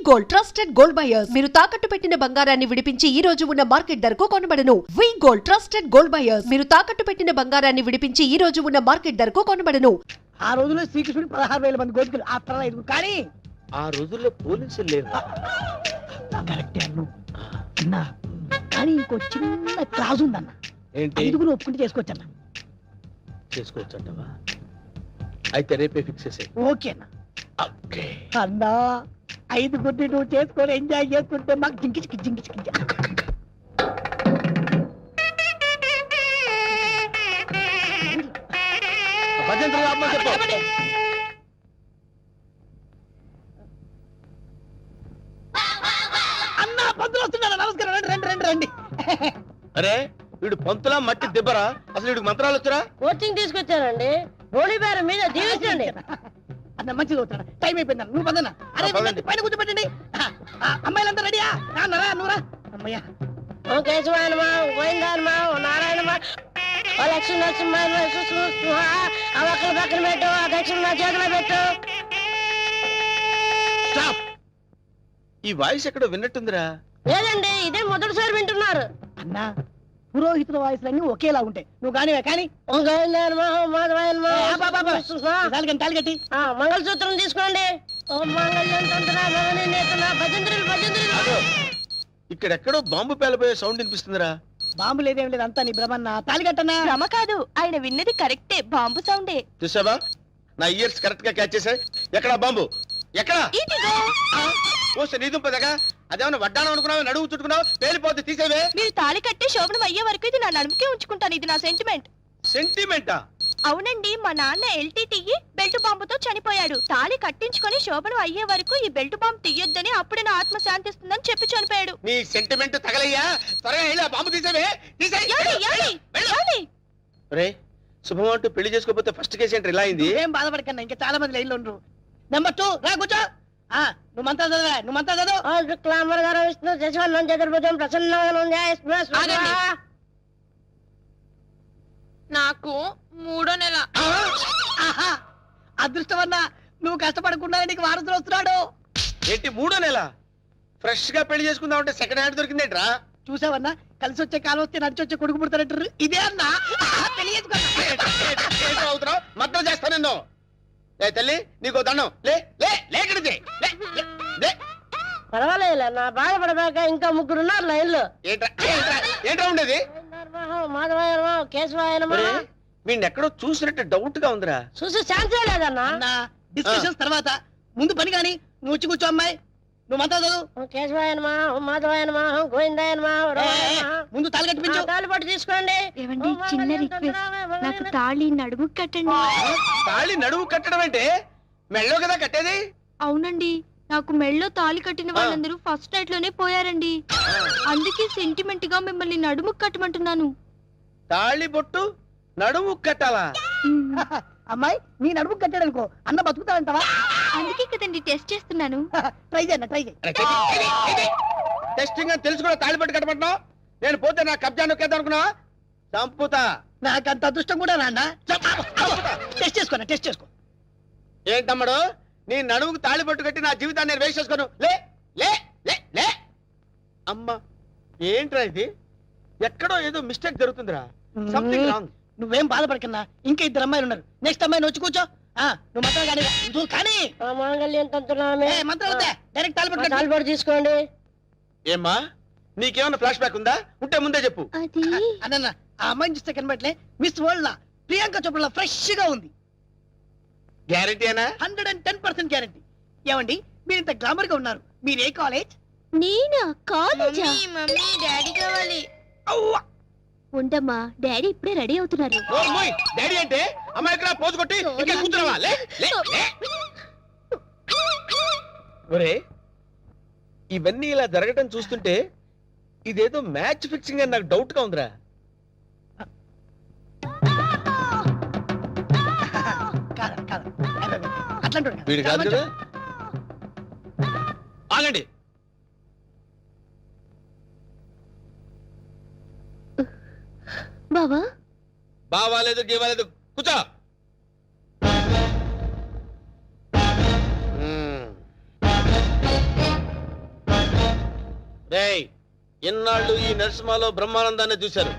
Gold trusted gold buyers మీరు తాకట్టు పెట్టిన బంగారాన్ని విడిపించి ఈ రోజు ఉన్న మార్కెట్ ధరకు కొనబడను. వి గోల్డ్ ట్రస్టెడ్ గోల్డ్ బయర్స్ మీరు తాకట్టు పెట్టిన బంగారాన్ని విడిపించి ఈ రోజు ఉన్న మార్కెట్ ధరకు కొనబడను. ఆ రోజుల్లో శ్రీకృష్ణుడు 16,000 మంది గోపికలు ఆ తర్వాత 5 కానీ ఆ రోజుల్లో పోలీసులు లేరు. కరెక్టే అన్నా కానీ ఇంకో చిన్న క్లాజ్ ఉందన్న. ఏంటి? 5 ఒప్పుకుంటే చేసుకోవచ్చన్న. చేసుకోవచ్చంటవా? అయితే రేపే ఫిక్స్ చేసేయ్. ఓకే అన్న. అన్నా 5 నువ్వు చేసుకొని ఎంజాయ్ చేసుకుంటే మాకు జింకిచికి అన్నా పంతులు వస్తున్నారా? నమస్కారం. రండి రండి. అరే వీడు పంతులా మట్టి దిబ్బరా? అసలు వీడికి మంత్రాలు వచ్చరా? కోచింగ్ తీసుకొచ్చానండి. బోళీబేరం మీద దీవించండి. అన్న మంచిది అవుతాడు. టైం అయిపోయింది. నువ్వు పదన్నా. అరే పైన కూర్చోబెట్టండి. అమ్మాయిలంతా రెడీయా? రాన్నరా నువ్వురా. అమ్మయ్యా ఓ కేశవాయనమా, గోవిందాయనమా, ఓ నారాయణమా, ఓ లక్ష్మీ నరసింహ, ఆ ఒక్కల పక్కన పెట్టు, ఆ దక్షిణ నా చేతిలో పెట్టు. స్టాప్. ఈ వాయిస్ ఎక్కడో విన్నట్టుందిరా. లేదండి, ఇదే మొదటిసారి వింటున్నారు. అన్నా పురోహితుల వాయిస్లన్నీ ఒకేలా ఉంటాయి. నువ్వు కానివే కానీ ఓ గోవిందాయనమా, ఓ మాధవాయనమా, తాలిగట్టి మంగళసూత్రం తీసుకోండి. ఓ మంగళ్యం తంత్ర భవని నేతన భజంత్రులు. ఇక్కడెక్కడో బాంబు పేలబోయే సౌండ్ వినిపిస్తుందిరా. బాంబు లేదేం లేదు, అంతా నీ భ్రమన్నా. తాలిగట్టన్నా. భ్రమ కాదు, ఆయన విన్నది కరెక్టే. బాంబు సౌండే. చూసావా? నా ఇయర్స్ కరెక్ట్ గా క్యాచ్ చేశాయి. ఎక్కడా బాంబు? ఎక్కడా? పోస్తే నీ దుంపదగా. అదేమన్నా వడ్డానం అనుకున్నావు, నడువు చుట్టుకున్నావు, పేలిపోతే తీసేవే. మీరు తాళి కట్టి శోభనం అయ్యే వరకు ఇది నా నడుముకే ఉంచుకుంటాను. ఇది నా సెంటిమెంట్. సెంటిమెంటా? అవునండి, మా నాన్న ఎల్టీటీ బెల్ట్ బాంబుతో చనిపోయాడు. తాళి కట్టించుకొని శోభనం అయ్యే వరకు ఈ బెల్ట్ బాంబు తీయొద్దని, అప్పుడే నా ఆత్మ శాంతిస్తుందని చెప్పి చనిపోయాడు. నీ సెంటిమెంట్ తగలయ్యా. త్వరగా వెళ్ళి ఆ బాంబు తీసేవే. రే శుభం అంటూ పెళ్లి చేసుకోకపోతే ఫస్ట్ కేసు ఏంటి ఇలా అయింది? ఏం బాధపడకన్నా, ఇంకా చాలా మంది లైన్లో ఉండరు. నెంబర్ 2 రా కూర్చో. నువ్వు మంత్రా చదవా? నువ్వు మంత్రా చదువు. ఓ శుక్లాంబర గారు విష్ణు శశివర్ణం చతుర్భుజం ప్రసన్నం. నాకు 3వ నెల. అదృష్టమన్నా, నువ్వు కష్టపడకుండా నీకు వారసులు వస్తున్నాడు. ఏంటి 3వ నెల? ఫ్రెష్ గా పెళ్లి చేసుకుందాం అంటే సెకండ్ హ్యాండ్ దొరికిందేట్రా? చూసావన్నా, కలిసి వచ్చే కాలం వస్తే నడిచి వచ్చే కొడుకు పుడతారంటారు. ఇదే అన్నా పెళ్లి చేసుకున్నా. మద్దతు చేస్తా నిన్ను. లే తల్లి, నీకు దండం. లే లే లేకడితే పర్వాలేదు, నా బాధపడబాక ఇంకా 3 ఉన్నారు లైన్లో. ఏంట్రా ఉండేది? మాధవాయనమా, కేశవాయనమా. వీడిని ఎక్కడో చూసినట్టు డౌట్ గా ఉందిరా. చూసి ఛాన్సే లేదన్నా. డిస్కషన్స్ తర్వాత ముందు పని కానీ నువ్వు వచ్చి కూర్చో. అమ్మాయి నువ్వు మంత్రా చదువు. కేశవాయనమా, మాధవాయనమా, గోవిందాయనమా. ముందు తాళి కట్టిపించు. తాళిపట్టు తీసుకోండి. ఏవండి, చిన్న రిక్వెస్ట్, నాకు తాళి నడుము కట్టండి. తాళి నడుము కట్టడం అంటే మెళ్ళో కదా కట్టేది? అవునండి, నాకు మెళ్ళో తాళి కట్టిన వాళ్ళందరూ ఫస్ట్ నైట్ లోనే పోయారండి. అందుకే సెంటిమెంట్ గా మిమ్మల్ని నడుము కట్టమంటున్నాను. తాళి బొట్టు నడుము కట్టాలా? అమ్మాయి నీ నడుము కట్టాడనుకో, అన్న బతుకుతాడంటావా? అందుకే కదండి టెస్ట్ చేస్తున్నాను. ట్రై చేయన్న, ట్రై చేయి. టెస్టింగ్ అని తెలుసు కూడా తాళి పట్టు కట్టమంటున్నావు. నేను పోతే నా కబ్జా నొక్కేద్దాం అనుకున్నావా? చంపుతా. నాకంత అదృష్టం కూడా నాన్న. టెస్ట్ చేసుకో, టెస్ట్ చేసుకో. ఏంటమ్మడు, నీ నడుముకు తాళి పట్టు కట్టి నా జీవితాన్ని నేను వేస్ట్ చేసుకోను. లే లే లే లే. అమ్మా ఏంట్రా ఇది? ఎక్కడో ఏదో మిస్టేక్ జరుగుతుందిరా. Something wrong. నువ్వేం బాధపడకన్నా, ఇంకా 2 అమ్మాయిలు ఉన్నారు. నెక్స్ట్ అమ్మాయిని వచ్చి కూర్చో. నువ్వు మంత్రాలు కానీ నువ్వు కానీ మాంగళ్యం తంతునామే. మంత్రాలు డైరెక్ట్ తాళిపట్టు తీసుకోండి. ఏమ్మా, నీకేమన్నా ఫ్లాష్ బ్యాక్ ఉందా? ఉంటే ముందే చెప్పు. అన్న ఆ అమ్మాయిని చూస్తే కనబట్లే మిస్ వరల్డ్ లా ప్రియాంక చోప్రా ఫ్రెష్ గా ఉంది. గ్యారెంటీనా? 110% గ్యారెంటీ. ఏమండి మీరు ఇంత గ్లామర్ గా ఉన్నారు, మీరు ఏ కాలేజ్? నేనా? కాలేజా? మమ్మీ డాడీ కావాలి. ఉండమ్మా, డాడీ ఇప్పుడే రెడీ అవుతున్నారు. డాడీ అంటే అమ్మాయి ఇక్కడ పోజు కొట్టి ఇంకా కూర్చున్నావా? లే లే లే. ఒరే, ఇవన్నీ ఇలా జరగటం చూస్తుంటే ఇదేదో మ్యాచ్ ఫిక్సింగ్ అని నాకు డౌట్ గా ఉందిరా. వీడు కాదు కదా. ఆగండి. బావా బావాలేదు గీవాలేదు, కూర్చో. రేయ్ ఇన్నాళ్ళు ఈ నరసింహలో బ్రహ్మానందాన్ని చూశారు,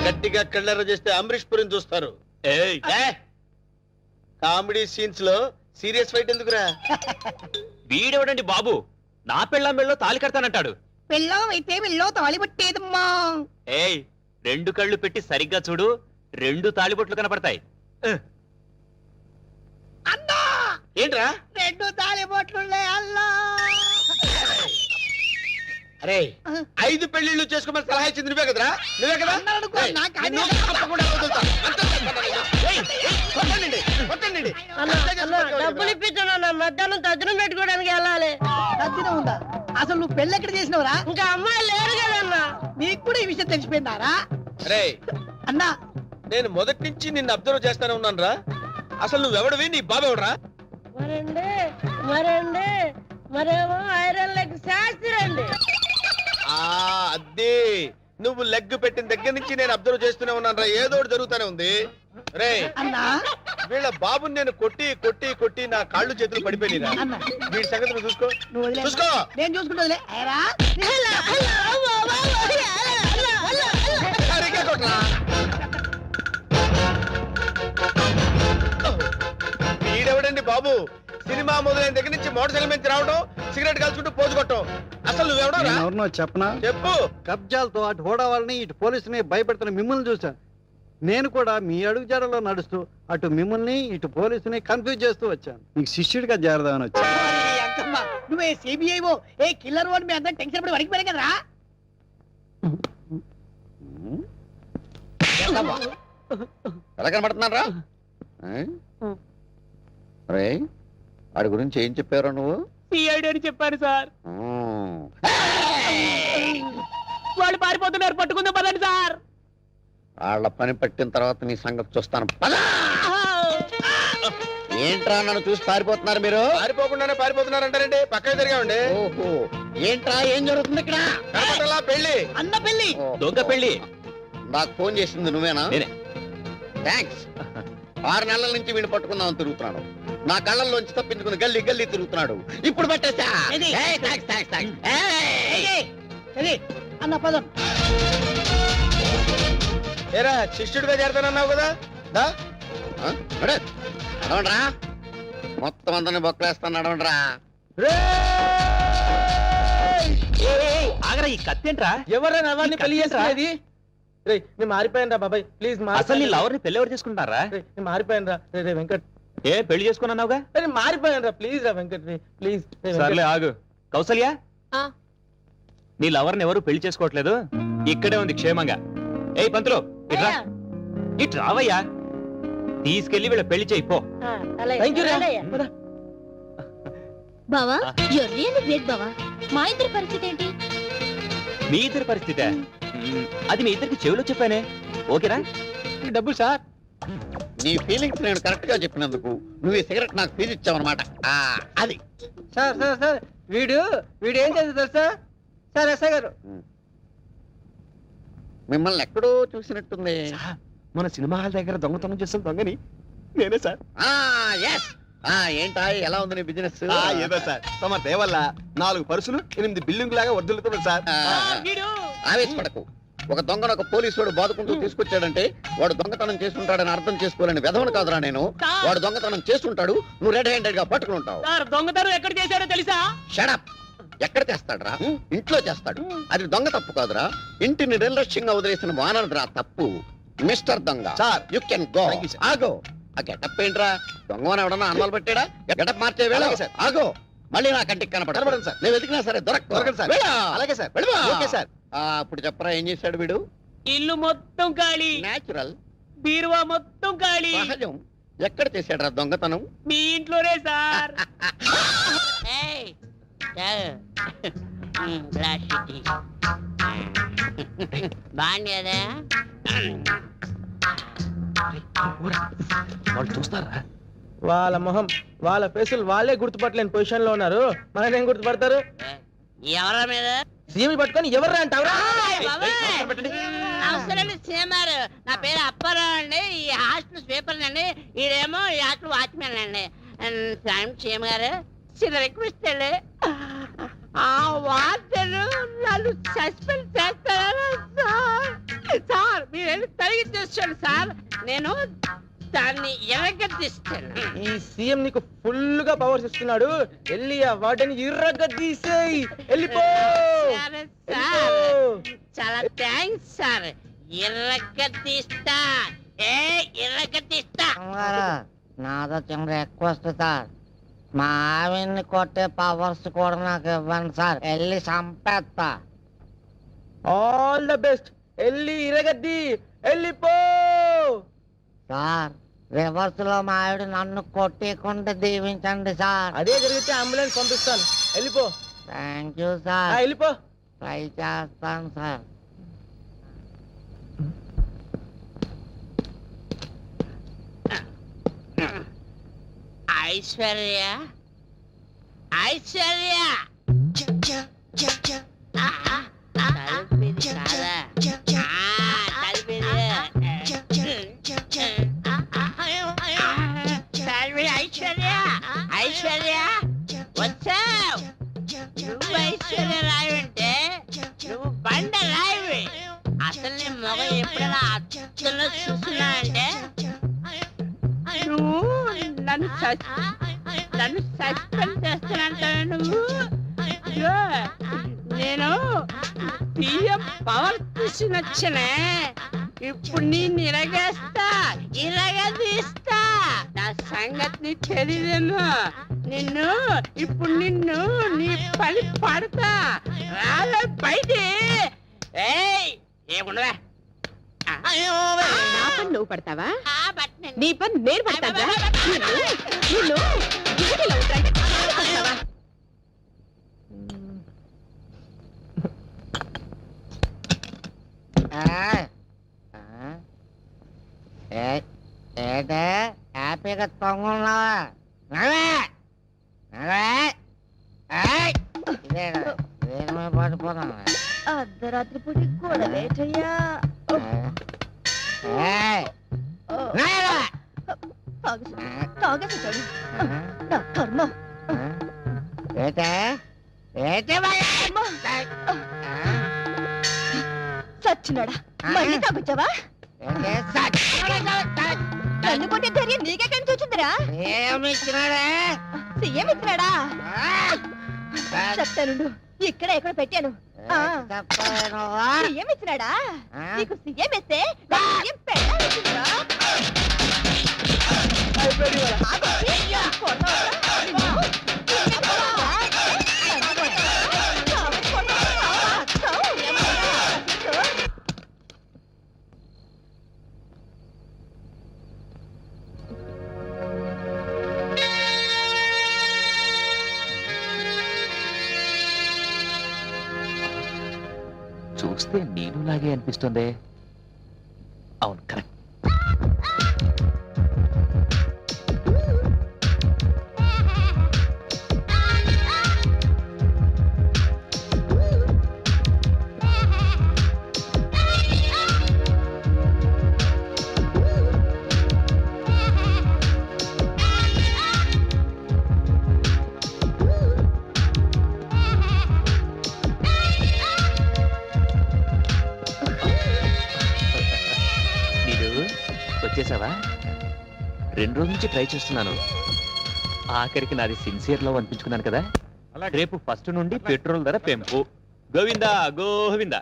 గట్టిగా కళ్ళెర్ర చేస్తే అమరీష్ పురిని చూస్తారు. ఏయ్ కామెడీ సీన్స్ లో సీరియస్ ఫైట్ ఎందుకురా? వీడెవడండి బాబు, నా పెళ్ళాం మెళ్ళో తాలి కడతానంటాడు. పెళ్ళం అయితే మెళ్ళో తాళి పట్టేదమ్మా. ఏయ్ 2 కళ్ళు పెట్టి సరిగ్గా చూడు, 2 తాళిబొట్లు కనపడతాయి. అన్నా ఏంట్రా? 2 తాళి బొట్లున్నాయి అల్లా. అరే 5 పెళ్లిళ్ళు చేసుకోమని సలహా ఇచ్చింది నువ్వే కదరా? నువ్వే కదా? అన్నారనుకో, ఏయ్, నాకు అది- నిన్ను తప్పకుండా వదులుతా. అంతే చేస్తాను నేను. ఏయ్, కొట్టండి, కొట్టండి. డబ్బులు ఇప్పించాను, మధ్యాహ్నం తజ్జనం పెట్టుకోవడానికి వెళ్ళాలి. తద్దినం ఉందా? అసలు నువ్వు పెళ్ళి ఎక్కడ చేసినవరా? ఇంకా అమ్మాయి లేరు కదన్నా. నీకు కూడా ఈ విషయం తెలిసిపోయిందారా? రే అన్నా నేను మొదటి నుంచి నిన్ను అబ్జర్వ్ చేస్తానే ఉన్నాను రా. అసలు నువ్వెవడవి, నీ బాబెవడరా? మరండి మరేమో ఐరన్ లెగ్ శాస్త్రి అండి. అదే నువ్వు లెగ్ పెట్టిన దగ్గర నుంచి నేను అబ్జర్వ్ చేస్తూనే ఉన్నాను రా. ఏదో ఒకటి జరుగుతూనే ఉంది. రే అన్నా వీళ్ళ బాబుని నేను కొట్టి కొట్టి కొట్టి నా కాళ్ళు చేతులు పడిపోయినా. అన్నా వీడి సంగతి నువ్వు చూసుకో. నువ్వు వదిలే. చూసుకో. నేను చూసుకుంటా. సరిగ్గా కొట్టరా. వీడెవడండి బాబు, సినిమా మొదలైన దగ్గర నుంచి మోటార్ సైకిల్ మీద రావడం, సిగరెట్ కాల్చుకుంటూ పోజు కొట్టడం. అసలు నువ్వెవడో ఎవరినో చెప్పనా? చెప్పు. కబ్జాలతో అటు హోడా వాళ్ళని ఇటు పోలీసుని భయపెడుతున్న మిమ్మల్ని చూసా. నేను కూడా మీ అడుగు జాడలో నడుస్తూ అటు మిమ్మల్ని ఇటు పోలీసుని కన్ఫ్యూజ్ చేస్తూ వచ్చాను. మీకు శిష్యుడిగా చేరదామని వచ్చాను. నువ్వే సిబిఐఓ ఏ కిల్లర్ వాడు మీ అందరం టెన్షన్ పడి వడికిపోయారు కదరా? ఎలా కనబడుతున్నారా? రే వాడి గురించి ఏం చెప్పారు నువ్వు? సిఐడి అని చెప్పాను సార్. వాళ్ళు పారిపోతున్నారు, పట్టుకుందాం పదండి సార్. వాళ్ళ పని పట్టిన తర్వాత నీ సంగతి చూస్తాను. పద! ఏంట్రా నన్ను చూసి పారిపోతున్నారు మీరు? పారిపోకుండానే పారిపోతున్నారంటారండి. పక్కన తిరిగామండి. ఓహో ఏంట్రా ఏం జరుగుతుంది ఇక్కడ? కనపడలా పెళ్లి. అన్న పెళ్లి. దొంగ పెళ్లి. నాకు ఫోన్ చేసింది నువ్వేనా? నేనే. థ్యాంక్స్. 6 నెలల నుంచి వీడిని పట్టుకుందామని తిరుగుతున్నాడు. నా కళ్ళల్లోంచి తప్పించుకుని గల్లీ గల్లీ తిరుగుతున్నాడు. ఇప్పుడు పట్టేసా. ఏది? ఏయ్, థాంక్స్, థాంక్స్, థాంక్స్. ఏయ్! సరే అన్న పదం. ఏరా శిష్యుడిగా చేరతానన్నావు కదా? దా. ఆ? నడు. నడవండ్రా. మొత్తం అందరిని బొక్కలేస్తాను, నడవండ్రా. ఆగరా, ఈ కత్తేంట్రా? ఎవరైనా ఎవరిని పెళ్లి చేసేది? రే నేను మారిపోయాను రా బాబాయ్, ప్లీజ్. అసలు నీ లవర్ని పెళ్లి ఎవరు చేసుకుంటారా? నేను మారిపోయాను రా. రే వెంకట్, ఏ పెళ్లి చేసుకున్నావుగా? నేను మారిపోయాను రా. ప్లీజ్ రా వెంకట్, ప్లీజ్. సర్లే ఆగు. కౌసల్య, నీ లవర్ని ఎవరు పెళ్లి చేసుకోవట్లేదు, ఇక్కడే ఉంది క్షేమంగా. ఏయ్ పంతులు, ఇట్రా. ఇటు రావయ్యా. తీసుకెళ్లి వీళ్ళ పెళ్లి చేయి పో. బావా you're really great బావా. మా ఇద్దరి పరిస్థితి ఏంటి? మీ ఇద్దరి పరిస్థితే అది మీ ఇద్దరికి చెవిలో చెప్పానే. ఓకేరా? డబ్బులు సార్. నీ ఫీలింగ్స్ నేను కరెక్ట్ గా చెప్పినందుకు నువ్వు ఈ సిగరెట్ నాకు ఫీజు ఇచ్చావన్నమాట. అది సార్ సార్ సార్ వీడు ఏం చేస్తుంది తెలుసా సార్? ఎస్ఐ గారు మిమ్మల్ని ఎక్కడో చూసినట్టుంది. మన సినిమా హాల్ దగ్గర దొంగతనం చేస్తాం దొంగని నేనే సార్. ఎస్. ఏంటా ఎలా ఉంది నీ బిజినెస్? ఏదో సార్ తమ దేవల్ల 4 పరుసులు 8 బిల్డింగ్ లాగా వర్దులుతున్నాడు సార్. ఆవేశపడకు. ఒక దొంగను ఒక పోలీసుడు బాదుకుంటూ తీసుకొచ్చాడంటే వాడు దొంగతనం చేస్తుంటాడని అర్థం చేసుకోలేని వెధవను కాదురా నేను. వాడు దొంగతనం చేస్తుంటాడు, నువ్వు రెడ్ హ్యాండెడ్ గా పట్టుకుని ఉంటావు. దొంగతనం ఎక్కడ చేశారో తెలుసా? షడప్. ఎక్కడ చేస్తాడురా? ఇంట్లో చేస్తాడు. అది దొంగ తప్పు కాదురా, ఇంటిని నిర్లక్ష్యంగా వదిలేసిన వానరురా తప్పు. మిస్టర్ దొంగ sir, you can go. Thank you, sir. ఆగో. ఆ గెటప్ ఏంట్రా? దొంగని ఎవడన్నా అనుమాలు పెట్టాడా? గెటప్ మార్చే వేళ. అలాగే, sir. ఆగో. మళ్ళీ నా కంటికి కనపడదు, sir. నేను వెతికినా సరే దొరకదు, sir. అలాగే సార్. Okay sir. ఇప్పుడు చెప్పరా ఏం చేశాడు వీడు? ఇల్లు మొత్తం ఖాళీ, నేచురల్, బీరువా మొత్తం ఖాళీ. సహజం. ఎక్కడ చేశాడు రా దొంగతనం? మీ ఇంట్లోనే సార్. బాగుండేదా? వాళ్ళు చూస్తారా? వాళ్ళ మొహం వాళ్ళ ఫేసులు వాళ్ళే గుర్తుపట్టలేని పొజిషన్ లో ఉన్నారు. మన ఏం గుర్తుపడతారు? ఎవరా మీద సీఎం పట్టుకొని ఎవరు అంటావురా? అవసరం సీఎంఆర్. నా పేరు అప్పారావు అండి. ఈ హాస్టల్ స్వీపర్ అండి. ఈడేమో ఈ హాస్టల్ వాచ్మెన్ అండి. సీఎం గారు చిన్న రిక్వెస్ట్ అండి. ఆ వార్తలు సస్పెండ్ చేస్తారా సార్? సార్ మీరు వెళ్ళి తొలగించేస్తాడు సార్, నేను దాన్ని ఎరగదీస్తాను. ఈ సీఎం నీకు ఫుల్ గా పవర్స్ ఇస్తున్నాడు, వెళ్ళి ఆ వాటిని ఇర్రగా తీసేయి, వెళ్ళిపో. సరే సార్, చాలా థ్యాంక్స్ సార్. ఎరగదీస్తా, ఎరగదీస్తా. నాదో చిన్న రిక్వెస్ట్ సార్, మా ఆవిడ్ని కొట్టే పవర్స్ కూడా నాకు ఇవ్వండి సార్, వెళ్ళి చంపేస్తా. ఆల్ ద బెస్ట్, వెళ్ళి ఇరగద్ది, వెళ్ళిపో. సార్ రివర్స్ లో మా ఆవిడ నన్ను కొట్టేయకుండా దీవించండి సార్. అదే జరిగితే అంబులెన్స్ పంపిస్తాను, వెళ్ళిపో. థ్యాంక్ యూ సార్, వెళ్ళిపో. ట్రై చేస్తాను సార్. ఐశ్వర్య, ఐశ్వర్య, తలుపుది కాదా? తలుపుది. ఐశ్వర్య, ఐశ్వర్య వచ్చావు. నువ్వు ఐశ్వర్య రాయి అంటే నువ్వు బండ రాయివి. అసలు నీ మొగ ఎప్పుడైనా అచ్చలో చూస్తున్నా అంటే నువ్వు నన్ను సస్పెండ్ చేస్తానంటావు. నువ్వు ఇదిగో, నేను సీఎం పవర్ తీసుకొచ్చినే, ఇప్పుడు నేను ఇరగేస్తా, ఇరగదీస్తా. నా సంగతి తెలియదేమో. ఇప్పుడు నిన్ను నీ పని పడతా, రాలే బయట. ఏముండవా, నా పని నువ్వు పడతావా? నీ పని నేను పడతావా? నిన్ను డ్యూటీలో ఉంటాయి. ఏంటే హ్యాపీగా తొంగున్నావా? పడిపోతున్నా. అర్ధరాత్రి పూటి గొడవేటయ్యా. తాగేసాడు నా కర్మ. సచ్చినాడా, మళ్ళీ తాగొచ్చావా? నన్ను కొట్టే ధైర్యం నీకే కనిపించిందిరా? సీఎం ఇచ్చినాడా? చెప్తానుండు, ఇక్కడ ఎక్కడ పెట్టాను. సీఎం ఇచ్చినాడా? నీకు సీఎం ఇస్తే సీఎం పెట్టాల్సిందిరా. చూస్తే నేను లాగే అనిపిస్తుంది. అవును, కరెక్ట్. వచ్చేసావా? 2 రోజుల నుంచి ట్రై చేస్తున్నాను. ఆఖరికి నాది సిన్సియర్ లవ్ అనిపించుకున్నాను కదా. రేపు ఫస్ట్ నుండి పెట్రోల్ ధర పెంపు. గోవిందా గోవిందా.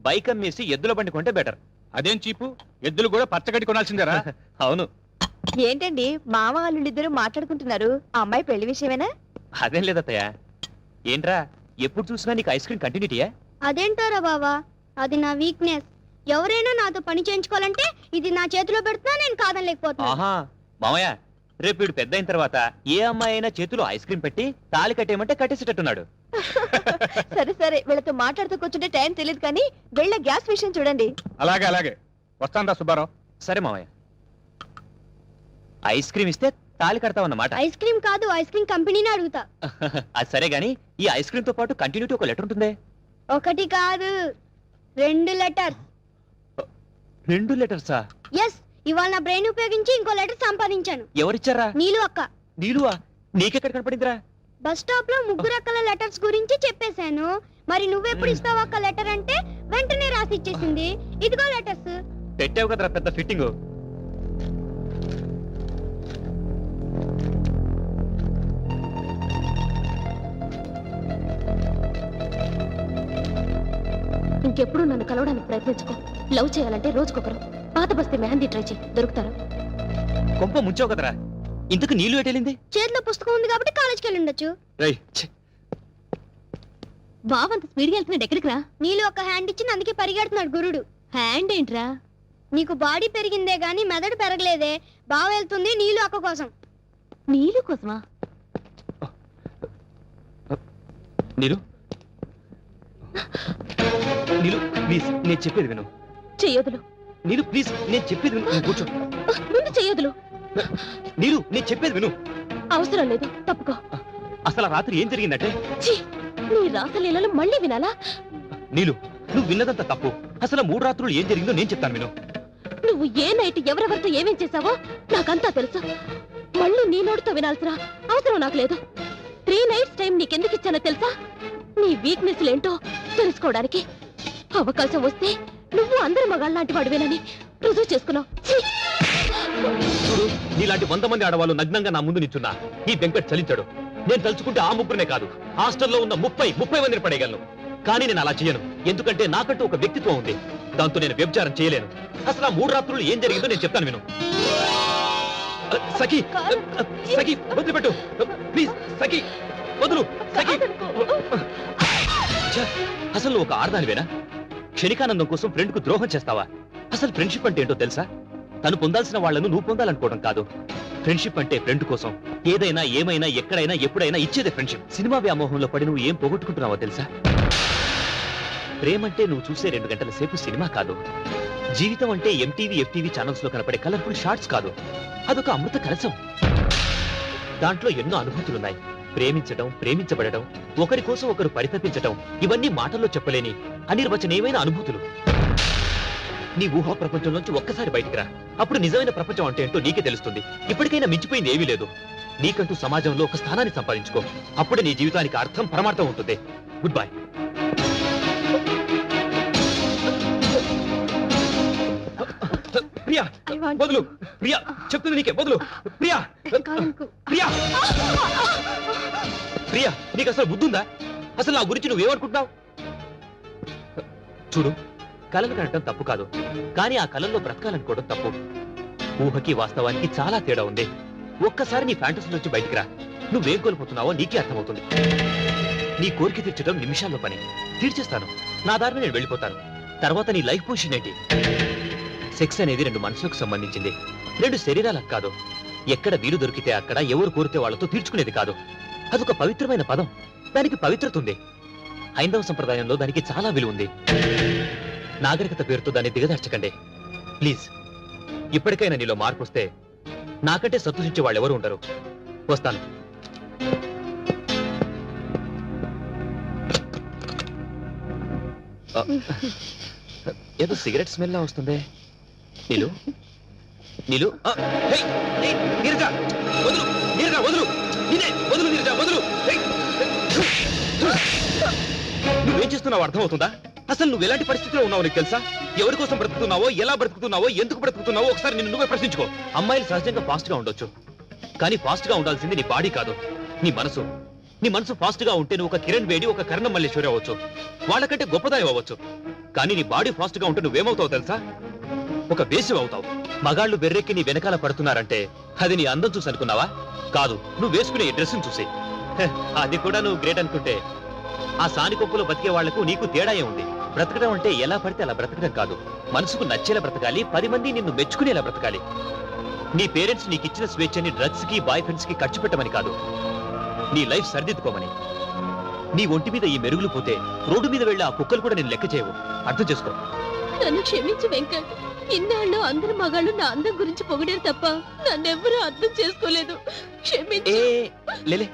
బైక్ అమ్మేసి ఎద్దుల బండి కొంటే బెటర్. అదేం చీపు, ఎద్దులు కూడా పచ్చగడ్డి కొనాల్సిందేరా? అవును. ఏంటండి మామ వాళ్ళిద్దరు మాట్లాడుకుంటున్నారు? ఆ అమ్మాయి పెళ్లి విషయమేనా? అదేం లేదత్తయ్య. ఏంట్రా ఎప్పుడు చూసినా నీకు ఐస్ క్రీమ్ కంటిన్యూటీయా? అదేంటారా బావా, అది నా వీక్నెస్. ఎవరైనా నాతో పని చేయించుకోవాలంటే ఇది నా చేతిలో పెడుతున్నా నేను కాదనలేకపోతున్నా. ఆహా మామయ్య, రేపు వీడు పెద్ద అయిన తర్వాత ఏ అమ్మాయి అయినా చేతిలో ఐస్ క్రీమ్ పెట్టి తాళి కట్టేయమంటే కట్టేసేటట్టున్నాడు. సరే సరే, వీళ్ళతో మాట్లాడుతూ కూర్చుంటే టైం తెలియదు కానీ వెళ్ళ గ్యాస్ విషయం చూడండి. అలాగే అలాగే, వస్తాను సుబ్బారావు. సరే మామయ్య, ఐస్ క్రీమ్ ఇస్తే తాళి కడతావన్నమాట. ఐస్ క్రీమ్ కాదు, ఐస్ క్రీమ్ కంపెనీని అడుగుతా. అది సరే గాని ఈ ఐస్ క్రీమ్ తో పాటు కంటిన్యూటీ ఒక లెటర్ ఉంటుంది. 1 కాదు 2 లెటర్స్. 2 లెటర్సా? ఎస్, ఇవాళ నా బ్రెయిన్ ఉపయోగించి ఇంకో లెటర్ సంపాదించాను. ఎవరిచ్చారా? నీలు అక్క. నీలువా? నీకెక్కడ కనపడిందిరా? బస్ స్టాప్ లో ముగ్గురు అక్కల లెటర్స్ గురించి చెప్పేశాను. మరి నువ్వెప్పుడు ఇస్తావు అక్క లెటర్ అంటే వెంటనే రాసి ఇచ్చేసింది. ఇదిగో లెటర్స్. పెట్టావు కదరా పెద్ద ఫిట్టింగ్. ఇంకెప్పుడు నన్ను కలవడానికి ప్రయత్నించుకో. లవ్ చేయాలంటే రోజుకొకరు. పాత బస్తీ మెహందీ ట్రై చేయి, దొరుకుతారు. కొంప ముంచావు కదరా. ఇంతకు నీళ్ళు ఎటెళ్ళింది? చేతిలో పుస్తకం ఉంది కాబట్టి కాలేజ్కి వెళ్ళి ఉండొచ్చు. బావంత స్పీడ్గా వెళ్తున్నాడు, ఎక్కడికి రా? నీళ్ళు ఒక హ్యాండ్ ఇచ్చింది, అందుకే పరిగెడుతున్నాడు గురుడు. హ్యాండ్ ఏంట్రా? నీకు బాడీ పెరిగిందే గాని మెదడు పెరగలేదే. బావ వెళ్తుంది నీళ్ళు అక్క కోసం. నీళ్ళు కోసమా? నీలు నీలు ప్లీజ్ నేను చెప్పేది విను. చెయ్యొదులు. నీలు ప్లీజ్ నేను చెప్పేది విను. నువ్వు కూర్చో. ముందు చెయ్యొదులు. నీలు నేను చెప్పేది విను. అవసరం లేదు, తప్పుకో. అసలు ఆ రాత్రి ఏం జరిగిందంటే? ఛీ, నీ రాసలీలలు మళ్ళీ వినాలా? నీలు నువ్వు విన్నదంతా తప్పు. అసలు 3 రాత్రులు ఏం జరిగిందో నేను చెప్తాను విను. నువ్వు ఏ నైట్ ఎవరెవరితో ఏమేం చేశావో నాకంతా తెలుసు. మళ్ళీ నీ నోటితో వినాల్సిన అవసరం నాకు లేదు. 3 nights టైం నీకెందుకు ఇచ్చానో తెలుసా? నీ వీక్నెస్ ఏంటో తెలుసుకోవడానికి. అవకాశం వస్తే నువ్వు అందరి మగాళ్ళలాంటి వాడివేనని రుజువు చేసుకున్నావు. చూడు, నీలాంటి 100 మంది ఆడవాళ్ళు నగ్నంగా నా ముందు నిల్చున్నా ఈ వెంకట్ చలించాడు. నేను తలుచుకుంటే ఆ ముగ్గురునే కాదు, హాస్టల్లో ఉన్న 30 మందిని పడేయగలను. కానీ నేను అలా చేయను, ఎందుకంటే నాకంటూ ఒక వ్యక్తిత్వం ఉంది. దాంతో నేను వ్యభిచారం చేయలేను. అసలు ఆ 3 రాత్రులు ఏం జరిగిందో నేను చెప్తాను విను. సఖి సఖి వదిలిపెట్టు ప్లీజ్. సఖి వదులు. సఖి అసలు ఒక ఆడదానివేనా? క్షణికానందం కోసం ఫ్రెండ్ కు ద్రోహం చేస్తావా? అసలు ఫ్రెండ్షిప్ అంటే ఏంటో తెలుసా? తను పొందాల్సిన వాళ్లను నువ్వు పొందాలనుకోవడం కాదు. ఫ్రెండ్షిప్ అంటే ఫ్రెండ్ కోసం ఏదైనా ఏమైనా ఎక్కడైనా ఎప్పుడైనా ఇచ్చేదే ఫ్రెండ్షిప్. సినిమా వ్యామోహంలో పడి నువ్వు ఏం పోగొట్టుకుంటున్నావో తెలుసా? ప్రేమంటే నువ్వు చూసే 2 గంటల సేపు సినిమా కాదు. జీవితం అంటే ఎంటీవీ ఎఫ్టీవీ ఛానల్స్ లో కనపడే కలర్ఫుల్ షార్ట్స్ కాదు. అదొక అమృత కలశం. దాంట్లో ఎన్నో అనుభూతులున్నాయి. ప్రేమించడం, ప్రేమించబడడం, ఒకరి కోసం ఒకరు పరితపించడం, ఇవన్నీ మాటల్లో చెప్పలేని అనిర్వచనీయమైన అనుభూతులు. నీ ఊహా ప్రపంచంలోంచి ఒక్కసారి బయటికి రా. అప్పుడు నిజమైన ప్రపంచం అంటే ఏంటో నీకే తెలుస్తుంది. ఇప్పటికైనా మించిపోయింది ఏమీ లేదు. నీకంటూ సమాజంలో ఒక స్థానాన్ని సంపాదించుకో. అప్పుడే నీ జీవితానికి అర్థం, పరమార్థం ఉంటుంది. Good bye. ప్రియా వదులు. ప్రియా చెప్తుంది నీకే, వదులు. ప్రియా ప్రియా ప్రియా నీకు అసలు బుద్ధుందా? అసలు నా గురించి నువ్వేమనుకుంటున్నావు? చూడు, కలలు కనటం తప్పు కాదు, కానీ ఆ కలల్లో బ్రతకాలనుకోవడం తప్పు. ఊహకి వాస్తవానికి చాలా తేడా ఉంది. ఒక్కసారి నీ ఫ్యాంటసీ నుంచి బయటికి రా. నువ్వేం కోల్పోతున్నావో నీకే అర్థమవుతుంది. నీ కోరిక తీర్చడం నిమిషాల్లో పని. తీర్చేస్తాను, నా దారిని నేను వెళ్ళిపోతాను. తర్వాత నీ లైఫ్ పొజిషన్ ఏంటి? సెక్స్ అనేది 2 మనసులకు సంబంధించింది, 2 శరీరాలకు కాదు. ఎక్కడ వీలు దొరికితే అక్కడ, ఎవరు కోరితే వాళ్లతో తీర్చుకునేది కాదు. అదొక పవిత్రమైన పదం, దానికి పవిత్రత ఉంది. హైందవ సంప్రదాయంలో దానికి చాలా విలువ ఉంది. నాగరికత పేరుతో దాన్ని దిగదార్చకండి ప్లీజ్. ఇప్పటికైనా నీలో మార్పు వస్తే నాకంటే సంతోషించే వాళ్ళు ఎవరు ఉండరు. వస్తాను. ఏదో సిగరెట్ స్మెల్ లా వస్తుంది. నీలు నీలు నీరజ వదులు. నీరజ వదులు. వదులు నీరజ వదులు. నువ్వేం చేస్తున్నావు అర్థమవుతుందా? అసలు నువ్వు ఎలాంటి పరిస్థితిలో ఉన్నావు నీకు తెలుసా? ఎవరి కోసం బ్రతుకుతున్నావో, ఎలా బ్రతుకుతున్నావో, ఎందుకు బ్రతుకుతున్నావో ఒకసారి నిన్ను నువ్వే ప్రశ్నించుకో. అమ్మాయిలు సహజంగా ఫాస్ట్ గా ఉండొచ్చు, కానీ ఫాస్ట్ గా ఉండాల్సింది నీ బాడీ కాదు, నీ మనసు. నీ మనసు ఫాస్ట్ గా ఉంటే నువ్వు ఒక కిరణ్ బేడి, ఒక కర్ణం మల్లేశ్వరి అవ్వచ్చు, వాళ్ళకంటే గొప్పదాయం అవ్వచ్చు. కానీ నీ బాడీ ఫాస్ట్ గా ఉంటే నువ్వేమవుతావు తెలుసా? ఒక వేసివ్ అవుతావు. మగాళ్ళు బెర్రెక్కి నీ వెనకాల పడుతున్నారంటే అది నీ అందం చూసి అనుకున్నావా? కాదు, నువ్వు వేసుకునే డ్రెస్సును చూసి. అది కూడా నువ్వు గ్రేట్ అనుకుంటే ఆ సానికొప్పులో బతికే వాళ్లకు నీకు తేడా ఉంది. బ్రతకడం అంటే ఎలా పడితే అలా బ్రతకడం కాదు, మనసుకు నచ్చేలా బ్రతకాలి, 10 మంది నిన్ను మెచ్చుకునేలా బ్రతకాలి. నీ పేరెంట్స్ నీకు ఇచ్చిన స్వేచ్ఛని డ్రగ్స్ కి, బాయ్ ఫ్రెండ్స్ కి ఖర్చు పెట్టమని కాదు, నీ లైఫ్ సరిదిద్దుకోమని. నీ ఒంటి మీద ఈ మెరుగులు పోతే రోడ్డు మీద వెళ్ళి ఆ కుక్కలు కూడా నేను లెక్క చేయవు. అర్థం చేసుకో. నన్ను క్షమించు వెంకట్. ఇన్నాళ్ళు అందరు మగాళ్ళు నా అందం గురించి పొగిడారు తప్ప నన్నెవ్వరూ అర్థం చేసుకోలేదు. క్షమించు. లేలే,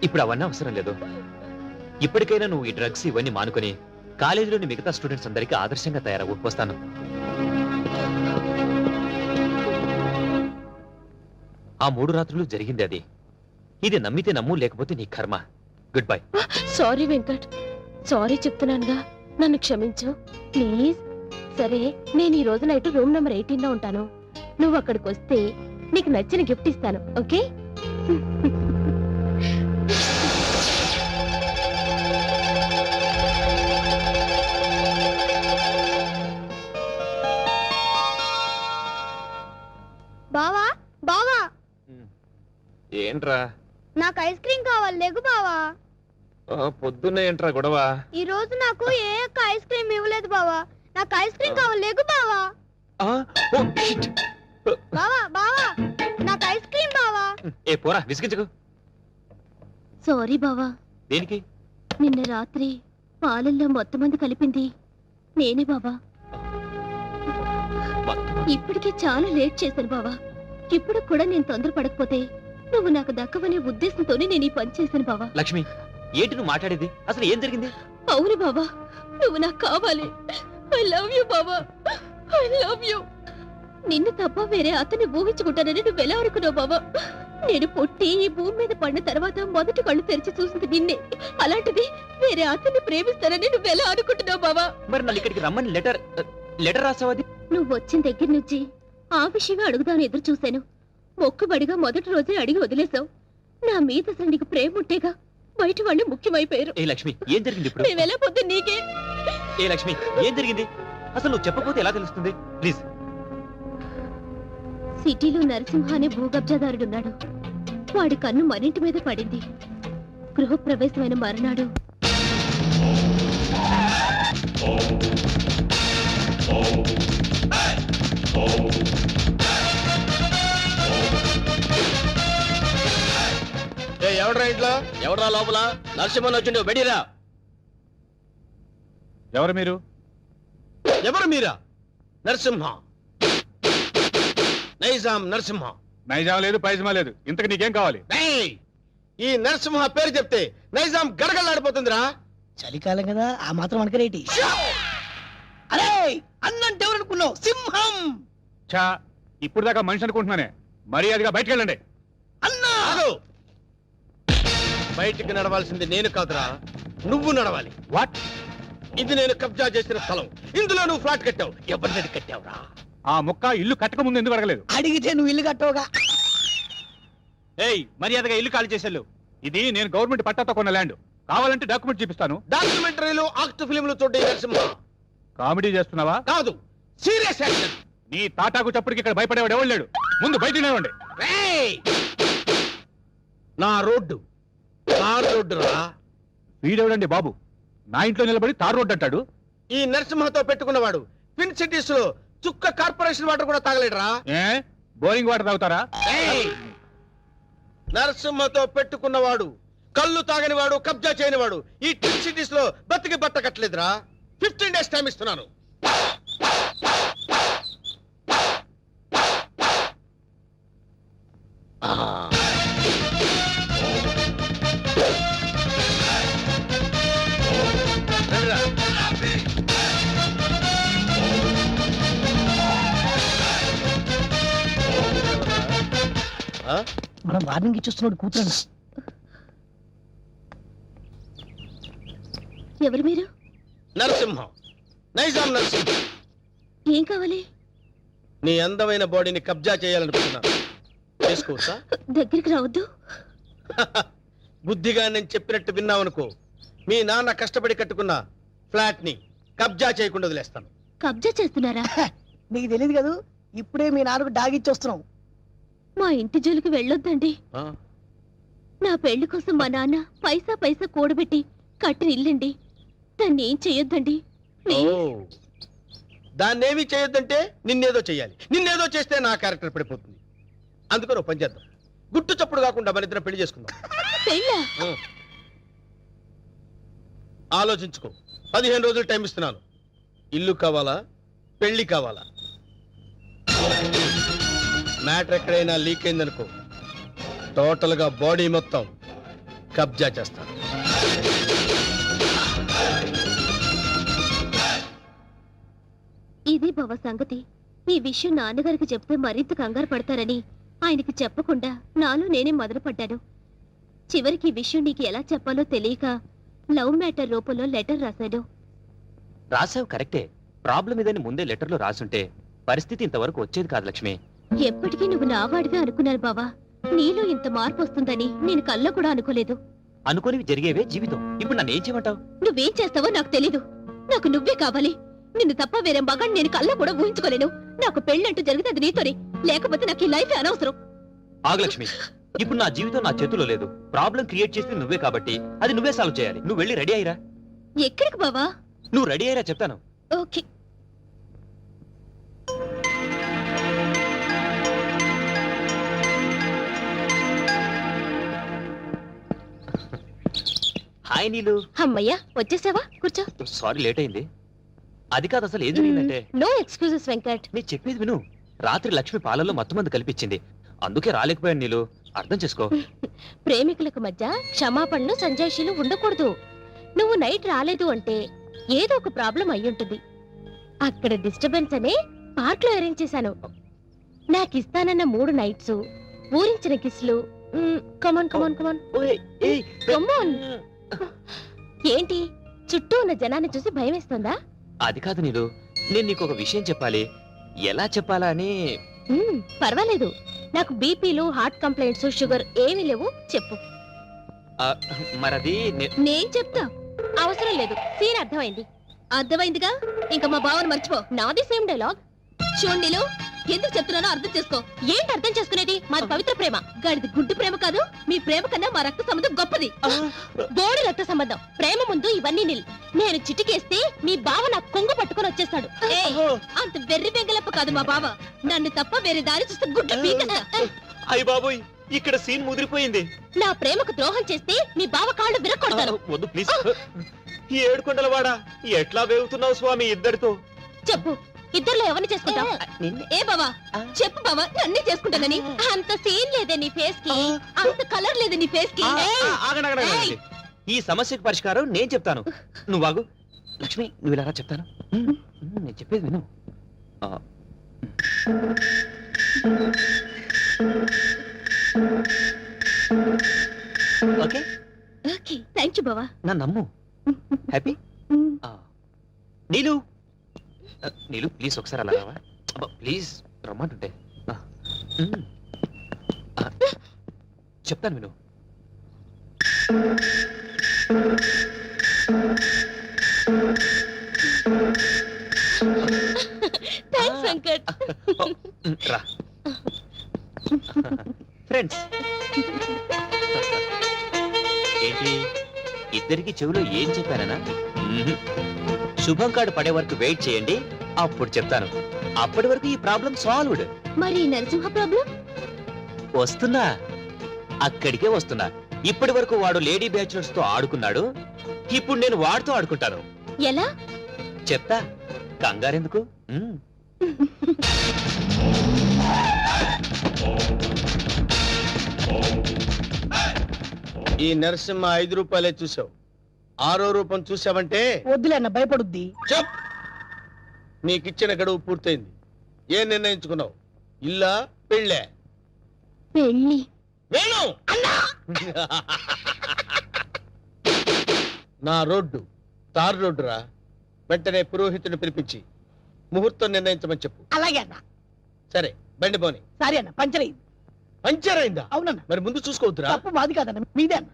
ఇప్పుడు అవన్నీ అవసరం లేదు. ఇప్పటికైనా నువ్వు ఈ డ్రగ్స్ ఇవన్నీ మానుకొని కాలేజీలోని మిగతా స్టూడెంట్స్ అందరికీ ఆదర్శంగా తయారవు. వస్తాను. ఆ 3 రాత్రులు జరిగింది అది. ఇది నమ్మితే నమ్ము, లేకపోతే నీ కర్మ. Goodbye. Sorry Venkat, sorry చెప్తున్నానుగా, నన్ను క్షమించు ప్లీజ్. సరే, నేను ఈ రోజు నైట్ రూమ్ నెంబర్ 18 లో ఉంటాను. నువ్వు అక్కడికి వస్తే నీకు నచ్చిన గిఫ్ట్ ఇస్తాను, ఓకే? బావా బావా ఏంట్రా నాకు ఐస్ క్రీమ్ కావాలి, లేగు బావా. పొద్దున్నే ఏంట్రా గొడవ? ఈ రోజు నాకు ఏ ఒక్క ఐస్ క్రీమ్ ఇవ్వలేదు బావా. నాకు ఐస్ క్రీమ్ కావాలి, లేగు బావా. బావా బావా, నాకు ఐస్ క్రీమ్ బావా. ఏ పోరా, విసిగించకు. సారీ బావా. దేనికి? నిన్న రాత్రి పాలల్లో మొత్తం మంది కలిపింది నేనే బావా. ఇప్పటికే చాలా లేట్ చేశాను బావా. ఇప్పుడు కూడా నేను తొందరపడకపోతే నువ్వు నాకు దక్కవనే ఉద్దేశంతోనే నేను ఈ పని చేశాను బావా. లక్ష్మి, ఏంటి నువ్వు మాట్లాడేది? అసలు ఏం జరిగింది? అవును బావా, నువ్వు నాకు కావాలి. ఐ లవ్ యూ బావా, ఐ లవ్ యూ. నిన్ను తప్ప వేరే అతన్ని ఊహించుకుంటానని నువ్వు ఎలా అనుకున్నావు బావా? నేను పుట్టి ఈ భూమి మీద పడిన తర్వాత మొదటి కళ్ళు తెరిచి చూసింది నిన్నే. అలాంటిది వేరే అతన్ని ప్రేమిస్తానని నువ్వు ఎలా అనుకుంటున్నావు బావా? మరి నన్ను ఇక్కడికి రమ్మని లెటర్ రాసావది? నువ్వు వచ్చిన దగ్గర నుంచి ఆ విషయమే అడుగుదాని ఎదురు చూశాను. మొక్కుబడిగా మొదటి రోజే అడిగి వదిలేశావు. నా మీద అసలు నీకు ప్రేమ ఉంటేగా బయట వాళ్ళు ముఖ్యమైపోయారు. ఏ లక్ష్మి, ఏం జరిగింది ఇప్పుడు? మేము ఎలా పొద్దు నీకే. ఏ లక్ష్మి, ఏం జరిగింది? అసలు నువ్వు చెప్పకపోతే ఎలా తెలుస్తుంది? ప్లీజ్. సిటీలో నరసింహ అనే భూకబ్జాదారుడున్నాడు. వాడి కన్ను మనింటి మీద పడింది. గృహప్రవేశమైన మరునాడు ఎవడ్రా ఇంట్లో? ఎవడ్రా లోపల? నరసింహన్ వచ్చిండు, బెడిరా. ఎవరు మీరు? ఎవరు మీరా? నరసింహ, నైజాం నరసింహ. నైజాం లేదు, పైజమా లేదు. ఇంతకు నీకేం కావాలి? ఏయ్! ఈ నరసింహ పేరు చెప్తే నైజాం గడగడలాడిపోతుందిరా. చలికాలం కదా, ఆ మాత్రం అనకరేటి. అరే, అన్నంటే ఎవరనుకున్నావు? సింహం. చా, ఇప్పుడు దాకా మనిషి అనుకుంటున్నానే. మర్యాదగా బయటకు వెళ్ళండి. అన్నా, ఆగు! బయటికి నడవాల్సింది నేను కాదురా, నువ్వు నడవాలి. వాట్? ఇది నేను కబ్జా చేసిన స్థలం. ఇందులో నువ్వు ఫ్లాట్ కట్టావు. ఎవరిని కట్టావురా? ఆ ముక్క ఇల్లు కట్టక ముందు ఎందుకు అడగలేదు? అడిగితే నువ్వు ఇల్లు కట్టవుగా. ఏయ్, మర్యాదగా ఇల్లు ఖాళీ చేసేళ్ళు. ఇది నేను గవర్నమెంట్ పట్టాతో కొన్న ల్యాండ్. కావాలంటే డాక్యుమెంట్ చూపిస్తాను. డాక్యుమెంటరీలు, ఆక్ట్ ఫిలింలు చూడే నరసింహ. కామెడీ చేస్తున్నావా? కాదు, సీరియస్ యాక్షన్. నీ తాటాకు చప్పుడుకి ఇక్కడ భయపడేవాడు ఎవడు లేడు. ముందు బయట నిలవండి. ఏయ్! నా రోడ్డు తార్ రోడ్డు రా. వీడెవడండి బాబు? నా ఇంట్లో నిలబడి తార్ రోడ్డు అంటాడు. ఈ నరసింహతో పెట్టుకున్నవాడు ట్విన్ సిటీస్ లో చుక్క కార్పొరేషన్ వాటర్ కూడా తాగలేడురా. ఏ, బోరింగ్ వాటర్ తాగుతారా? ఏయ్! నరసింహతో పెట్టుకున్నవాడు కళ్ళు తాగని వాడు, కబ్జా చేయని వాడు ఈ ట్విన్ సిటీస్ లో బతికి బట్ట కట్టలేదురా. 15 days టైం ఇస్తున్నాను. రండిరా. మనం వార్నింగ్ ఇచ్చేస్తున్నాడు కూతురన్న. ఎవరు మీరు? నరసింహం, నైజాం నరసింహ. ఏం కావాలి? నీ అందమైన బాడీని కబ్జా చేయాలనుకుంటున్నాను. చేసుకోవచ్చా? దగ్గరికి రావద్దు. బుద్ధిగా నేను చెప్పినట్టు విన్నావనుకో, మీ నాన్న కష్టపడి కట్టుకున్న ఫ్లాట్ ని కబ్జా చేయకుండా వదిలేస్తాను. కబ్జా చేస్తున్నారా? నీకు తెలియదు కదా, ఇప్పుడే మీ నాన్నకు డాగిచ్చొస్తున్నావు. మా ఇంటి జోలికి వెళ్ళొద్దండి. నా పెళ్లి కోసం మా నాన్న పైసా పైసా కూడబెట్టి కట్టిన ఇల్లండి. దాన్ని ఏం చెయ్యొద్దండి. దాన్నేమీ చేయొద్దంటే నిన్నేదో చెయ్యాలి. నిన్నేదో చేస్తే నా క్యారెక్టర్ పడిపోతుంది. అందుకని ఓ పని చేద్దాం. గుట్టు చప్పుడు కాకుండా మన ఇద్దరం పెళ్లి చేసుకుందాం. పెళ్ళా? ఆలోచించుకో. 15 రోజులు టైం ఇస్తున్నాను. ఇల్లు కావాలా, పెళ్లి కావాలా? మ్యాటర్ ఎక్కడైనా లీక్ అయిందనుకో, టోటల్ గా బాడీ మొత్తం కబ్జా చేస్తాను. ఇది బావ సంగతి. ఈ విషయం నాన్నగారికి చెప్తే మరింత కంగారు పడతారని ఆయనకి చెప్పకుండా నాలో నేనే మొదలుపడ్డాను. చివరికి ఈ విషయం నీకు ఎలా చెప్పాలో తెలియక లవ్ మ్యాటర్ రూపంలో లెటర్ రాశాడు. రాసావు కరెక్టే. ప్రాబ్లం ఇదని ముందే లెటర్లో రాసుంటే పరిస్థితి ఇంతవరకు వచ్చేది కాదు లక్ష్మి. ఎప్పటికీ నువ్వు నావాడివే అనుకున్నాను బావా. నీలో ఇంత మార్పు వస్తుందని నేను కల్లో కూడా అనుకోలేదు. అనుకోనివి జరిగేవే జీవితం. ఇప్పుడు నన్ను ఏం చేయమంటావు? నువ్వేం చేస్తావో నాకు తెలీదు. నాకు నువ్వే కావాలి. నిన్ను తప్ప వేరే మగాన్ని నేను కల్లో కూడా ఊహించుకోలేను. నాకు పెళ్ళంటూ జరిగితే అది నీతోనే, లేకపోతే నాకు ఈ లైఫ్ అనవసరం. ఆగు లక్ష్మి, ఇప్పుడు నా జీవితం నా చేతిలో లేదు. ప్రాబ్లం క్రియేట్ చేసింది నువ్వే కాబట్టి అది నువ్వే సాల్వ్ చేయాలి. నువ్వు వెళ్ళి రెడీ అయ్యిరా. ఎక్కడికి బావా? నువ్వు రెడీ అయ్యిరా చెప్తాను. ఓకే. హాయ్ నీలు. అమ్మయ్యా వచ్చేసావా? కూర్చో. సారీ లేట్ అయింది. అది కాదు, అసలు ఏం జరిగిందంటే. No excuses Venkat. నేను చెప్పేది విను. రాత్రి లక్ష్మి పాలల్లో మొత్తం మంది కల్పించింది. అందుకే రాలేకపోయాను నీలు. అర్థం చేసుకో. ప్రేమికులకు మధ్య క్షమాపణలు సంజాయిషీలు ఉండకూడదు. నువ్వు నైట్ రాలేదు అంటే ఏదో ఒక ప్రాబ్లం అయ్యుంటుంది. అక్కడ డిస్టర్బెన్స్ అనే పార్క్ లో అరేంజ్ చేశాను. నాకు ఇస్తానన్న 3 నైట్స్, ఊరించిన కిస్లు. కమాన్ కమాన్ కమాన్ కమాన్. ఏంటి చుట్టూ ఉన్న జనాన్ని చూసి భయం వేస్తుందా? అది కాదు నీలు, నేను నీకు ఒక విషయం చెప్పాలి. ఎలా చెప్పాలా అని. పర్వాలేదు. నాకు బీపీలు, హార్ట్ కంప్లైంట్స్, షుగర్ ఏమీ లేవు. చెప్పు. మరది నేను చెప్తా. అవసరం లేదు. సీన్ అర్థమైంది. అర్థమైందిగా. ఇంకా మా బావను మర్చిపో. నాది సేమ్ డైలాగ్. చూండిలు, ఎందుకు చెప్తున్నానో అర్థం చేసుకో. ఏంటి అర్థం చేసుకునేది? మాది పవిత్ర ప్రేమ. గడిది గుడ్డు ప్రేమ కాదు. మీ ప్రేమ కన్నా మా రక్త సంబంధం గొప్పది. బోడి రక్త సంబంధం. ప్రేమ ముందు ఇవన్నీ నిల్. నేను చిటికేస్తే మీ బావ నాకు కొంగు పట్టుకొని వచ్చేస్తాడు. అంత వెర్రి బెంగలప్ప కాదు మా బావ. నన్ను తప్ప వేరే దారి చూస్తే గుడ్డు పీకేస్తా. అయ్య బాబోయ్, ఇక్కడ సీన్ ముదిరిపోయింది. నా ప్రేమకు ద్రోహం చేస్తే మీ బావ కాళ్ళు విరక్కొడతాను. వద్దు ప్లీజ్. ఏడుకొండలవాడా, ఎట్లా వేగుతున్నావు స్వామి ఇద్దరితో? చెప్పు, ఇద్దరులో ఎవరిని చేసుకుంటావు? ఏ బావా, చెప్పు బావా, నన్నే చేసుకుంటానని. అంత సీన్ లేదే నీ ఫేస్ కి, అంత కలర్ లేదు నీ ఫేస్ కి. ఆగండి. ఈ సమస్యకు పరిష్కారం నేను చెప్తాను. నువ్వు ఆగు. లక్ష్మి, నువ్వు ఇలా రా, చెప్తాను. నేను చెప్పేది విను. ఓకే ఓకే, థ్యాంక్ యూ బావా. నా నమ్ము. హ్యాపీ. నీలు, నీలు ప్లీజ్ ఒకసారి అలా రావా? ప్లీజ్ రమ్మంటుంటే. చెప్తాను విను. థ్యాంక్స్ వెంకట్. రా ఫ్రెండ్స్. ఏంటి ఇద్దరికి చెవిలో ఏం చెప్పానా? శుభం కార్డు పడే వరకు వెయిట్ చేయండి, అప్పుడు చెప్తాను. అప్పటి వరకు ఈ ప్రాబ్లం సాల్వ్డ్. మరి నరసింహ ప్రాబ్లం? వస్తున్నా, అక్కడికే వస్తున్నా. ఇప్పటి వరకు వాడు లేడీ బ్యాచులర్స్ తో ఆడుకున్నాడు. ఇప్పుడు నేను వాడితో ఆడుకుంటాను. ఎలా చెప్తా, కంగారెందుకు. ఈ నరసింహ 5 రూపాయలే చూసావు. 6వ రూపం చూసావంటే వద్దులే అన్న, భయపడుద్ది. చెప్. నీకిచ్చిన గడువు పూర్తయింది. ఏం నిర్ణయించుకున్నావు? ఇల్లా పెళ్ళే? పెళ్ళి. వేణు నా రోడ్డు తార్ రోడ్డు రా. వెంటనే పురోహితుని పిలిపించి ముహూర్తం నిర్ణయించమని చెప్పు. అలాగే అన్న. సరే, బండి పోని. సారీ అన్న, పంచర్ అయింది. పంచర్ అయిందా? అవునన్న. మరి ముందు చూసుకోవద్దురా. తప్పు మాది కాదన్న, మీదే అన్న.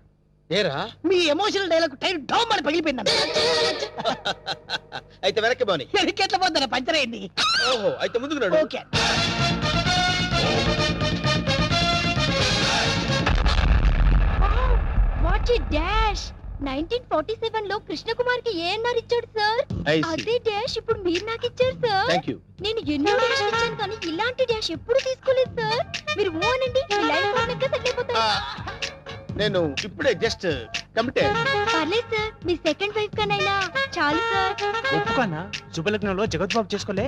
ఏరా, మీ ఎమోషనల్ డైలాగ్ టైర్ డౌన్ అని పగిలిపోయిందన్న. అయితే వెనక్కి పోని. ఎట్లా పోద్దన్న, పంచర్ అయింది. ఓహో, అయితే ముందుకు నడు. ఓకే. What a dash. 1947 లో కృష్ణకుమార్ కి ఏఎన్ఆర్ ఇచ్చాడు సార్. I see. అదే డాష్ ఇప్పుడు మీరు నాకు ఇచ్చారు సార్. Thank you. నేను ఎన్నో డాష్ ఇచ్చాను కానీ ఇలాంటి డాష్ ఎప్పుడు తీసుకోలేదు సార్. మీరు ఓ అనండి, మీ లైఫ్ పార్ట్నర్గా సెట్ అయిపోతారు. నేను ఇప్పుడే జస్ట్ కమిటే. పర్లేదు సార్, మీ సెకండ్ వైఫ్ కనైనా చాలు సార్. ఒప్పుకోనా? శుభలగ్నంలో జగద్బాబు చేసుకోలే.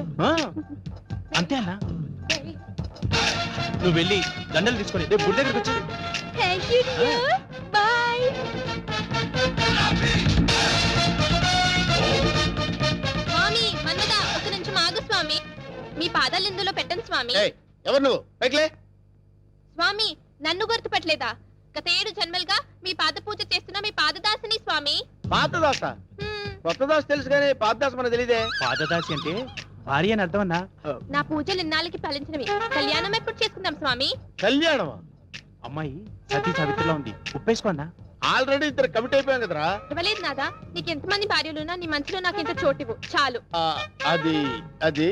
అంతే అన్నా. నువ్వు వెళ్ళి దండలు తీసుకొని రేపు గుడి దగ్గరకు వచ్చి. Thank you dear. బై. స్వామి మన్మద, ఒక నిమిషం ఆగు స్వామి. మీ పాదాలు ఇందులో పెట్టండి స్వామి. ఎవరు నువ్వు? పైకిలే. స్వామి, నన్ను గుర్తుపట్టలేదా? గత 7 జన్మలుగా మీ పాద పూజ చేస్తున్న మీ పాదదాసిని స్వామి. పాతదాస కొత్త దాస తెలుసు కానీ పాతదాస మనకు తెలియదే. పాదదాసి అంటే భార్య అని అర్థం అన్నా. నా పూజలు ఇన్నాళ్ళకి ఫలించినవి. కళ్యాణం ఎప్పుడు చేసుకుందాం స్వామి? కళ్యాణమా? అమ్మాయి సతీ సావిత్రిలో ఉంది, ఉప్పేసుకోన్నా. ఆల్రెడీ ఇద్దరు కమిట్ అయిపోయాం కదరా. ఇవ్వలేదు నాదా, నీకు ఎంతమంది భార్యలున్నా నీ మనసులో నాకు ఇంత చోటివు చాలు. అది అది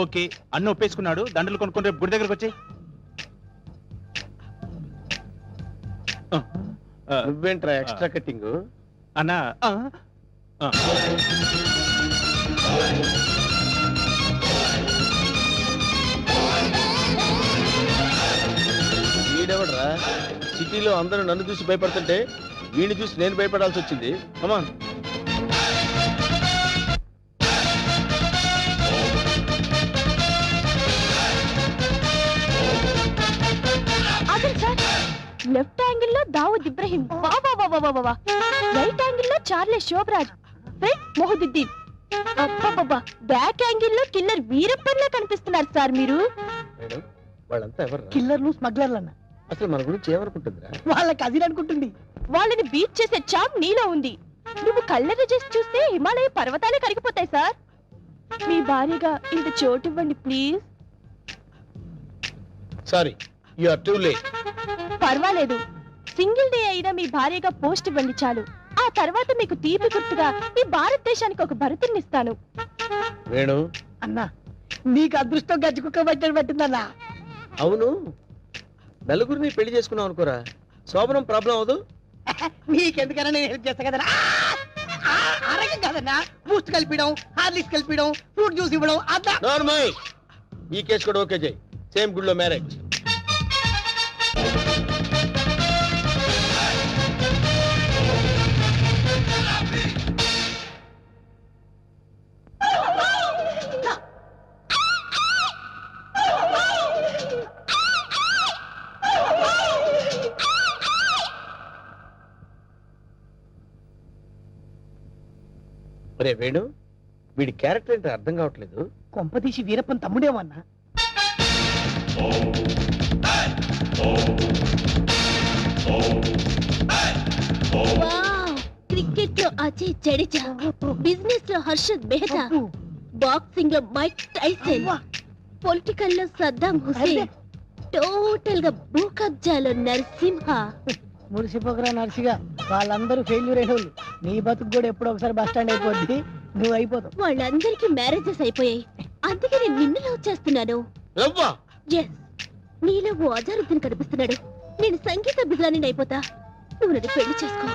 ఓకే, అన్న ఒప్పేసుకున్నాడు. దండలు కొనుక్కొని రేపు గుడి దగ్గరకు వచ్చి. నువ్వేంట్రా ఎక్స్ట్రా కటింగ్? అన్నా వీడెవడరా సిటీలో అందరూ నన్ను చూసి భయపడుతుంటే వీడిని చూసి నేను భయపడాల్సి వచ్చింది. కమాన్. ఆగండి సార్. లెఫ్ట్ యాంగిల్ లో దావుద్ ఇబ్రహీం, వా వా వా వా వా వా. రైట్ యాంగిల్ లో చార్లెస్ శోభరాజ్, ఫ్రంట్ మొహదుద్దీన్. అబ్బబ్బబ్బా, బ్యాక్ యాంగిల్ లో కిల్లర్ వీరప్పన్లా కనిపిస్తున్నారు సార్ మీరు. మేడం వాళ్ళంతా ఎవరు? కిల్లర్లు స్మగ్లర్లు అన్న. అసలు మన గురించి ఏమనుకుంటుందిరా? వాళ్ళ కజిన్ అనుకుంటుంది. వాళ్ళని బీట్ చేసే చాప్ నీలో ఉంది. నువ్వు కళ్ళెర్ర చేసి చూస్తే హిమాలయ పర్వతాలే కరిగిపోతాయి సార్. మీ భార్యగా ఇంత చోటు ఇవ్వండి please. Sorry, you are too late. పర్వాలేదు, సింగిల్ డే అయినా మీ భార్యగా పోస్ట్ ఇవ్వండి చాలు. ఆ తర్వాత మీకు తీపి గుర్తుగా ఈ భారతదేశానికి ఒక భరతుని ఇస్తాను. వేణు అన్నా నీకు అదృష్టం గజ్జి కుక్క పట్టని పట్టిందన్నా. అవును, నలుగురిని పెళ్లి చేసుకున్నావు అనుకోరా, శోభనం ప్రాబ్లం అవదు. నీకెందుకన్నా నేను హెల్ప్ చేస్తా కదన్నా. ఆరోగ్యం కాదన్నా, బూస్ట్ కలిపిడం, హార్లిక్స్ కలిపిడం, ఫ్రూట్ జ్యూస్ ఇవ్వడం. అదా నార్మల్. ఈ కేసు కూడా ఓకే చేయి. సేమ్ గుడ్ లో మ్యారేజ్. ఒరే వేణు, వీడి క్యారెక్టర్ ఏంటో అర్థం కావట్లేదు. కొంపతీసి వీరప్పన్ తమ్ముడేమన్నా. క్రికెట్ లో అజయ్ జడేజా, బిజినెస్ లో హర్షద్ మెహతా, బాక్సింగ్ లో మైక్ టైసన్, పొలిటికల్ లో సద్దాం హుసేన్, టోటల్ గా భూకబ్జాలో నరసింహ. మురిసిపోకరా నర్సిగా, వాళ్ళందరూ ఫెయిల్యూర్ అయిన వాళ్ళు. నీ బతుకు కూడా ఎప్పుడో ఒకసారి బస్ స్టాండ్ అయిపోద్ది, నువ్వు అయిపోతావు. వాళ్ళందరికీ మ్యారేజెస్ అయిపోయాయి, అందుకే నేను నిన్ను లవ్ చేస్తున్నాను. ఎస్, నీలో ఓ అజారుద్దీన్ కనిపిస్తున్నాడు. నేను సంగీత బిజ్లాని అయిపోతా, నువ్వు నన్ను పెళ్లి చేసుకో.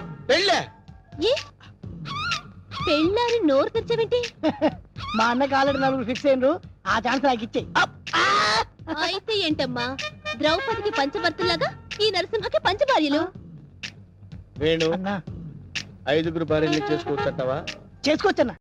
ఏ పెళ్ళాని నోరు తెచ్చావేంటి? మా అన్నకి ఆల్రెడీ నలుగురు ఫిక్స్ అయినరు, ఆ ఛాన్స్ నాకు ఇచ్చేయి. అయితే ఏంటమ్మా, ద్రౌపదికి పంచభర్తలాగా ఈ నరసింహకి పంచభార్యలు. వేణు, అన్నా 5 భార్యలు చేసుకోవచ్చంటావా? చేసుకోవచ్చన్నా.